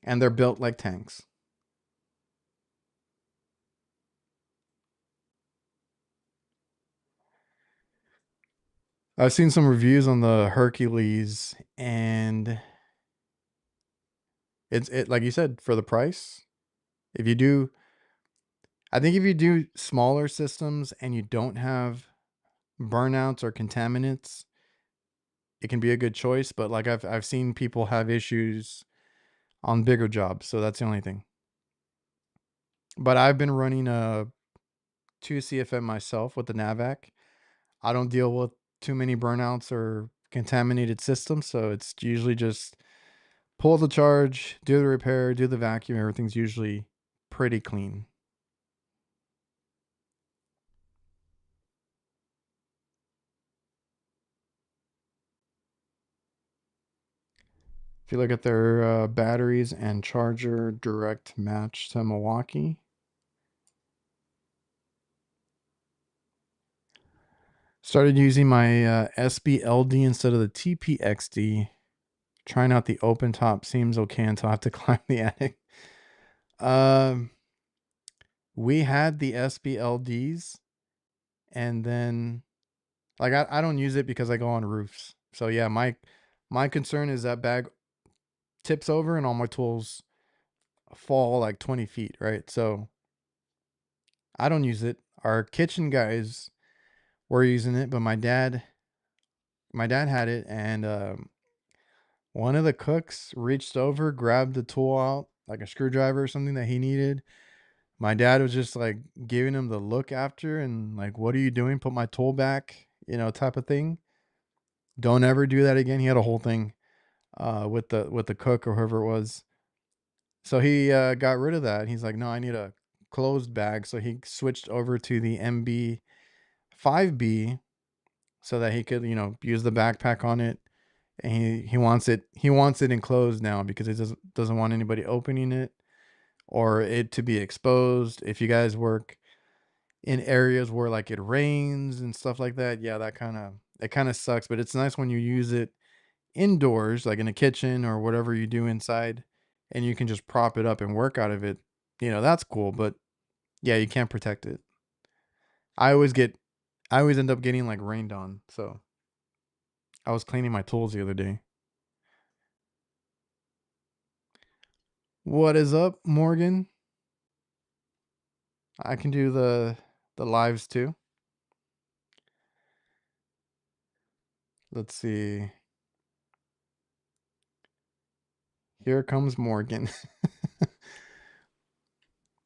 And they're built like tanks. I've seen some reviews on the Hercules, and it like you said, for the price. If you do, I think if you do smaller systems and you don't have burnouts or contaminants, it can be a good choice. But like I've seen people have issues on bigger jobs, so that's the only thing. But I've been running a 2 CFM myself with the Navac. I don't deal with too many burnouts or contaminated systems, so it's usually just pull the charge, do the repair, do the vacuum. Everything's usually pretty clean. If you look at their batteries and charger, direct match to Milwaukee. Started using my SBLD instead of the TPXD. Trying out the open top seems okay until I have to climb the attic. Um, we had the SBLDs, and then like I don't use it because I go on roofs. So yeah, my concern is that bag tips over and all my tools fall like 20 feet, right? So I don't use it. Our kitchen guys were using it, but my dad had it, and one of the cooks reached over, grabbed the tool out, like a screwdriver or something that he needed. My dad was just like giving him the look after and like, "What are you doing? Put my tool back," type of thing. Don't ever do that again. He had a whole thing with the cook or whoever it was. So he got rid of that. He's like, "No, I need a closed bag." So he switched over to the MB5B so that he could, use the backpack on it. And he wants it enclosed now because he doesn't want anybody opening it or it to be exposed. If you guys work in areas where like it rains and stuff like that, yeah, it kind of sucks, but it's nice when you use it indoors, like in a kitchen or whatever you do inside, and you can just prop it up and work out of it. That's cool, but yeah, you can't protect it. I always get I always end up getting like rained on. So I was cleaning my tools the other day. What is up, Morgan? I can do the lives too. Let's see. Here comes Morgan.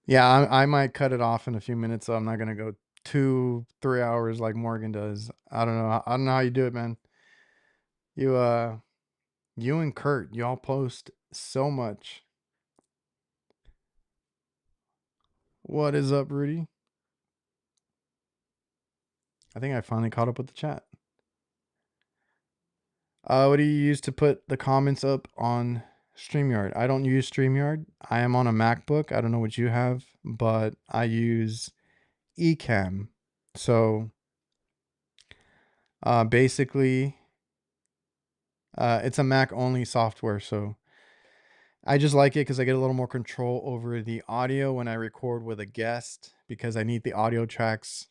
Yeah, I might cut it off in a few minutes, so I'm not gonna go 2, 3 hours like Morgan does. I don't know. I don't know how you do it, man. You you and Kurt, y'all post so much. What is up, Rudy? I think I finally caught up with the chat. What do you use to put the comments up on StreamYard? I don't use StreamYard. I am on a MacBook. I don't know what you have, but I use Ecamm. So basically, it's a Mac only software. So I just like it because I get a little more control over the audio when I record with a guest because I need the audio tracks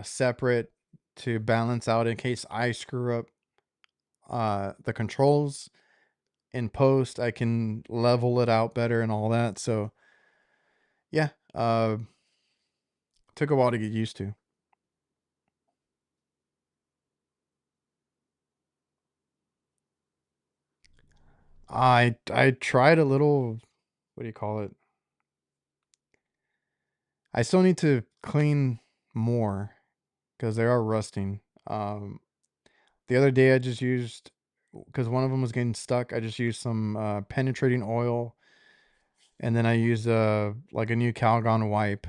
separate to balance out in case I screw up the controls in post. I can level it out better and all that. So yeah, took a while to get used to. I tried a little. What do you call it? I still need to clean more because they are rusting. The other day I just used because one of them was getting stuck. I just used some penetrating oil, and then I used like a new Calgon wipe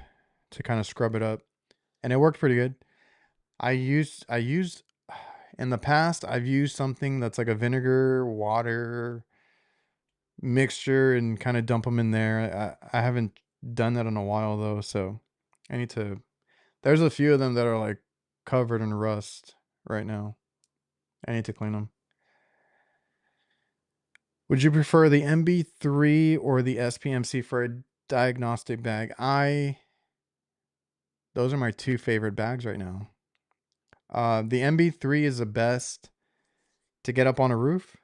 to kind of scrub it up, and it worked pretty good. I used in the past I've used something that's like a vinegar water mixture and kind of dump them in there. I haven't done that in a while though, so I need to. There's a few of them that are like covered in rust right now. I need to clean them. Would you prefer the MB3 or the SPMC for a diagnostic bag? Those are my two favorite bags right now. The MB3 is the best to get up on a roof.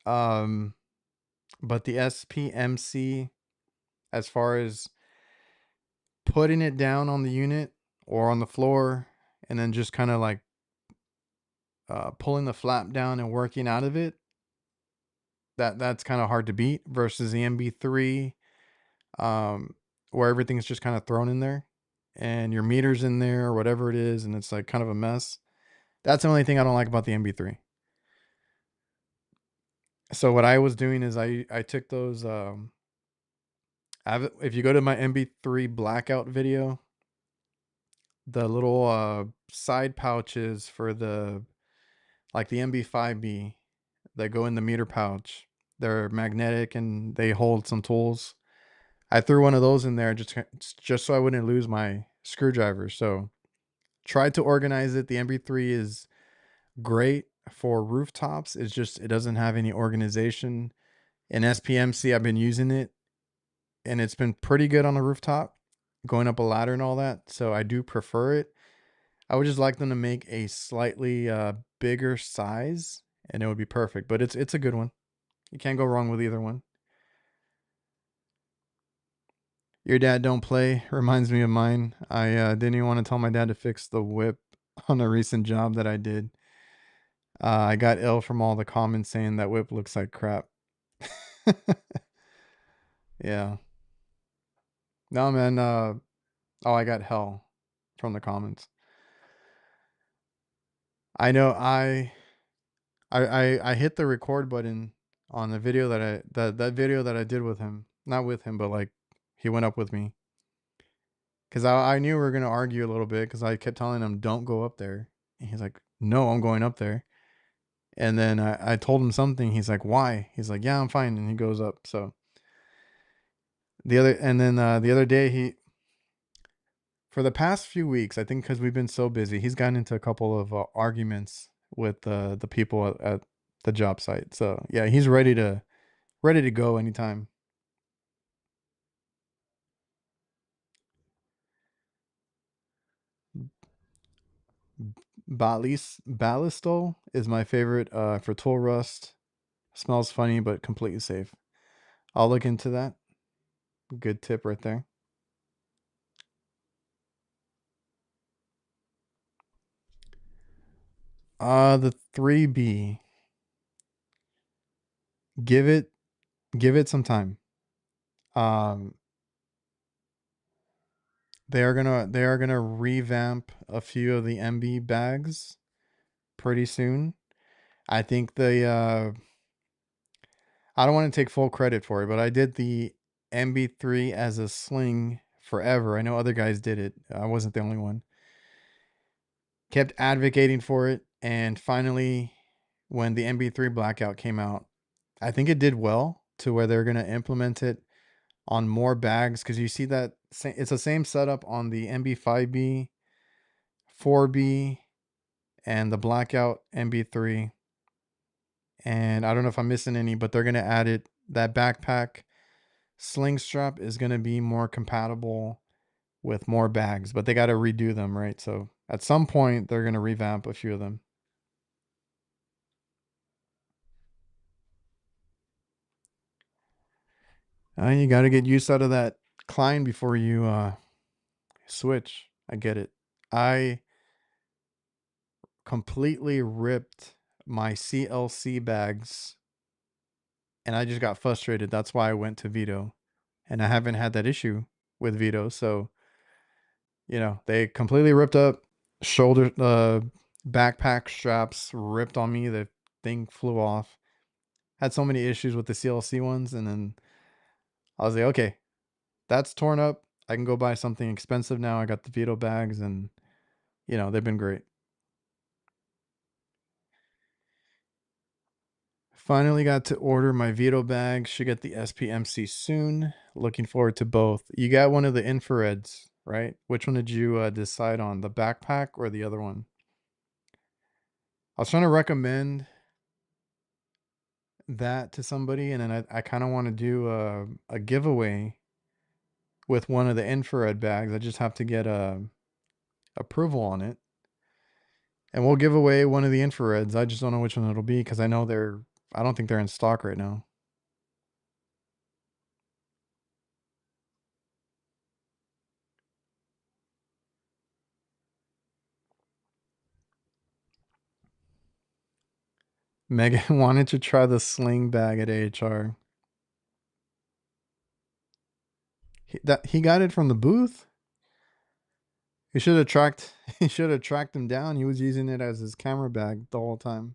Um, but the SPMC, as far as putting it down on the unit or on the floor, and then just kind of like pulling the flap down and working out of it, that's kind of hard to beat versus the MB3, um, where everything's just kind of thrown in there and your meter's in there or whatever it is, and it's like kind of a mess. That's the only thing I don't like about the MB3. So what I was doing is I took those if you go to my MB3 blackout video, the little side pouches for the like the MB5B that go in the meter pouch, they're magnetic and they hold some tools. I threw one of those in there just so I wouldn't lose my screwdriver. So tried to organize it. The MB3 is great for rooftops. It's just it doesn't have any organization. In SPMC, I've been using it and it's been pretty good on the rooftop. going up a ladder and all that. So I do prefer it. I would just like them to make a slightly bigger size, and it would be perfect. But it's a good one. You can't go wrong with either one. Your dad don't play reminds me of mine. I didn't even want to tell my dad to fix the whip on a recent job that I did. I got ill from all the comments saying that whip looks like crap. Yeah. No, man. Oh, I got hell from the comments. I know. I hit the record button on the video that video that I did with him. Not with him, but like he went up with me because I knew we were gonna argue a little bit because I kept telling him don't go up there, and he's like, no, I'm going up there. And then I told him something. He's like, why? He's like, yeah, I'm fine, and he goes up. So the other day he for the past few weeks, I think because we've been so busy, he's gotten into a couple of arguments with the people at the job site. So yeah, he's ready to go anytime. Ballistol is my favorite for tool rust. Smells funny but completely safe. I'll look into that. Good tip right there. The 3B. Give it some time. Um they are gonna revamp a few of the MB bags pretty soon. I think I don't want to take full credit for it, but I did the MB3 as a sling forever. I know other guys did it. I wasn't the only one. Kept advocating for it, and finally when the MB3 blackout came out, I think it did well to where they're going to implement it on more bags because you see that it's the same setup on the MB5B, 4B, and the blackout MB3. And I don't know if I'm missing any, but they're going to add it. That backpack sling strap is going to be more compatible with more bags, but they got to redo them, right? So at some point, they're going to revamp a few of them. You got to get used out of that Klein before you switch. I get it. I completely ripped my CLC bags and I just got frustrated. That's why I went to VETO. And I haven't had that issue with VETO. So, they completely ripped up shoulder backpack straps ripped on me. The thing flew off. Had so many issues with the CLC ones, and then I was like, okay, that's torn up. I can go buy something expensive now. I got the VETO bags, and they've been great. Finally got to order my VETO bag. Should get the SPMC soon. Looking forward to both. You got one of the infrareds, right? Which one did you decide on? The backpack or the other one? I was trying to recommend that to somebody, and then I kind of want to do a giveaway with one of the infrared bags. I just have to get approval on it, and we'll give away one of the infrareds. I just don't know which one it'll be because I don't think they're in stock right now. Megan wanted to try the sling bag at AHR. He got it from the booth. He should have tracked. He should have tracked him down. He was using it as his camera bag the whole time.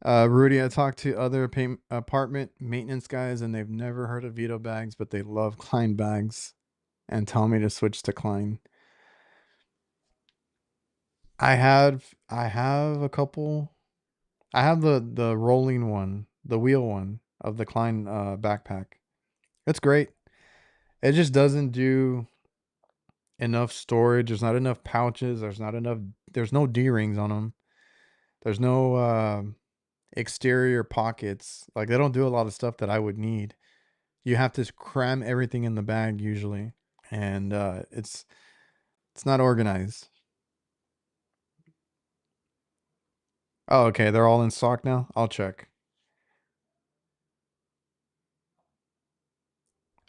Rudy, I talked to other apartment maintenance guys, and they've never heard of VETO bags, but they love Klein bags, and tell me to switch to Klein. I have a couple. I have the rolling one, the wheel one of the Klein backpack. It's great. It just doesn't do enough storage. There's not enough pouches. There's not enough. There's no D rings on them. There's no. exterior pockets. Like they don't do a lot of stuff that I would need. You have to cram everything in the bag usually, and it's not organized. Oh, okay, they're all in stock now. I'll check.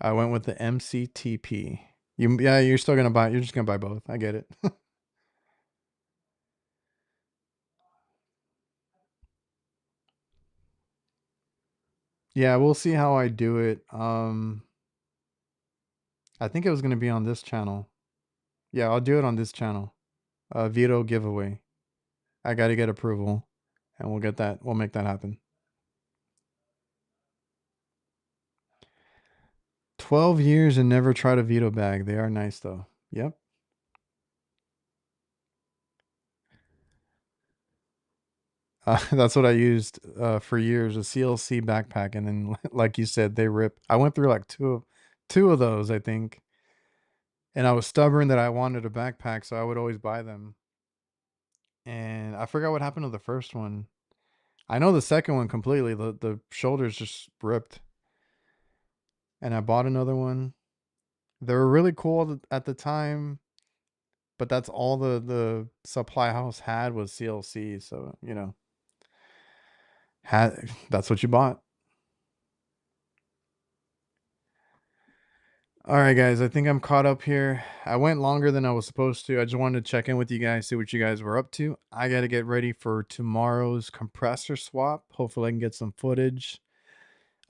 I went with the MCTP. Yeah, you're still gonna buy. You're just gonna buy both. I get it. Yeah, we'll see how I do it. I think it was gonna be on this channel. Yeah, I'll do it on this channel. Veto giveaway. I got to get approval, and we'll get that. We'll make that happen. 12 years and never tried a veto bag. They are nice though. Yep. That's what I used for years, a CLC backpack, and then like you said, they rip. I went through like two of those, I think, and I was stubborn that I wanted a backpack, so I would always buy them. And I forgot what happened to the first one. I know the second one completely. The shoulders just ripped, and I bought another one. They were really cool at the time, but that's all the supply house had was CLC. So had that's what you bought. All right, guys. I think I'm caught up here. I went longer than I was supposed to. I just wanted to check in with you guys, see what you guys were up to. I got to get ready for tomorrow's compressor swap. Hopefully, I can get some footage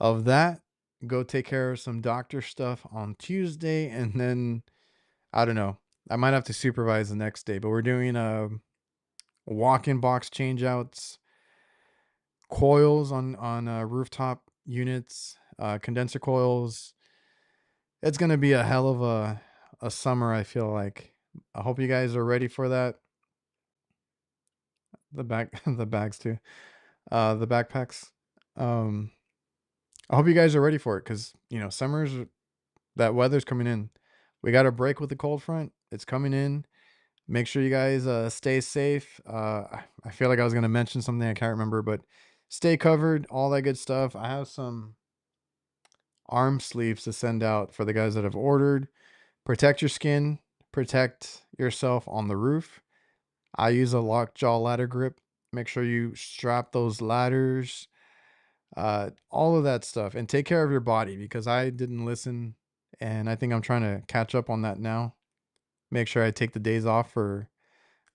of that. Go take care of some doctor stuff on Tuesday, and then I don't know. I might have to supervise the next day, but we're doing walk-in box changeouts, coils on rooftop units, condenser coils. It's gonna be a hell of a summer. I feel like. I hope you guys are ready for that. The back the bags too. The backpacks. Um, I hope you guys are ready for it because summers that weather's coming in. We got a break with the cold front. It's coming in. Make sure you guys stay safe. I feel like I was gonna mention something I can't remember, but stay covered. All that good stuff. I have some arm sleeves to send out for the guys that have ordered. Protect your skin, protect yourself on the roof. I use a lockjaw ladder grip. Make sure you strap those ladders, all of that stuff, and take care of your body because I didn't listen, and I think I'm trying to catch up on that now. Make sure I take the days off for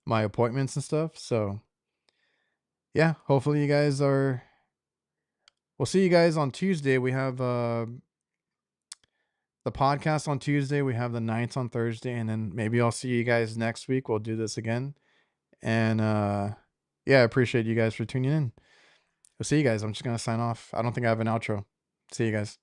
my appointments and stuff. So yeah, hopefully you guys are. We'll see you guys on Tuesday. We have the podcast on Tuesday. We have the nights on Thursday, and then maybe I'll see you guys next week. We'll do this again. And yeah, I appreciate you guys for tuning in. We'll see you guys. I'm just gonna sign off. I don't think I have an outro. See you guys.